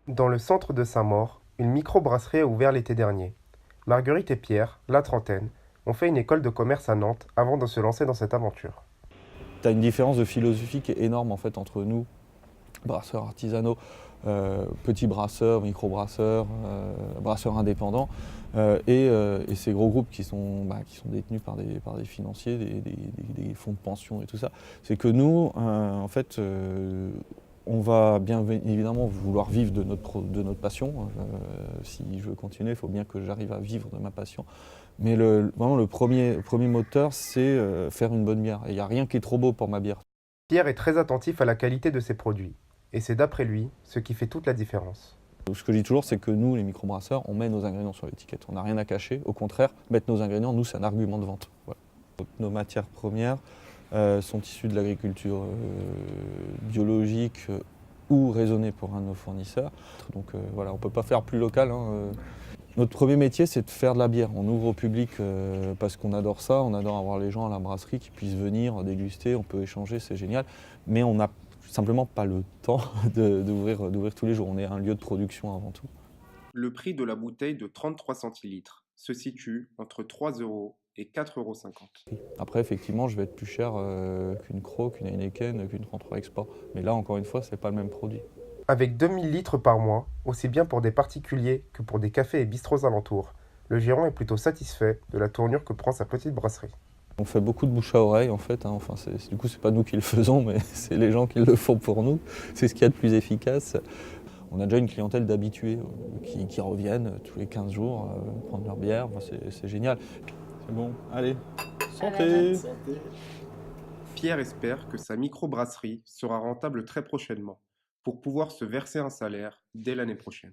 Dans le centre de Saint-Maur, une microbrasserie a ouvert l'été dernier. Marguerite et Pierre, la trentaine, ont fait une école de commerce à Nantes avant de se lancer dans cette aventure. Tu as une différence de philosophie qui est énorme en fait entre nous, brasseurs artisanaux, petits brasseurs, micro-brasseurs, brasseurs indépendants, et ces gros groupes qui sont détenus par des financiers, des fonds de pension et tout ça. C'est que nous, en fait, on va bien évidemment vouloir vivre de notre passion. Si je veux continuer, il faut bien que j'arrive à vivre de ma passion. Mais vraiment le premier moteur, c'est faire une bonne bière. Et il n'y a rien qui est trop beau pour ma bière. Pierre est très attentif à la qualité de ses produits, et c'est d'après lui ce qui fait toute la différence. Ce que je dis toujours, c'est que nous, les microbrasseurs, on met nos ingrédients sur l'étiquette. On n'a rien à cacher. Au contraire, mettre nos ingrédients, nous, c'est un argument de vente. Voilà. Nos matières premières sont issues de l'agriculture biologique ou raisonnée pour un de nos fournisseurs. Donc voilà, on ne peut pas faire plus local, hein. Notre premier métier, c'est de faire de la bière. On ouvre au public parce qu'on adore ça. On adore avoir les gens à la brasserie qui puissent venir déguster. On peut échanger, c'est génial. Mais on n'a simplement pas le temps d'ouvrir tous les jours. On est un lieu de production avant tout. Le prix de la bouteille de 33 centilitres se situe entre 3 euros et 4,50 €. Après, effectivement, je vais être plus cher qu'une Croc, qu'une Heineken, qu'une 33 Export. Mais là, encore une fois, c'est pas le même produit. Avec 2000 litres par mois, aussi bien pour des particuliers que pour des cafés et bistrots alentours, le Giron est plutôt satisfait de la tournure que prend sa petite brasserie. On fait beaucoup de bouche à oreille en fait, hein. Enfin, du coup, c'est pas nous qui le faisons, mais c'est les gens qui le font pour nous. C'est ce qu'il y a de plus efficace. On a déjà une clientèle d'habitués qui reviennent tous les 15 jours prendre leur bière. Enfin, c'est génial. C'est bon, allez, santé! Pierre espère que sa microbrasserie sera rentable très prochainement pour pouvoir se verser un salaire dès l'année prochaine.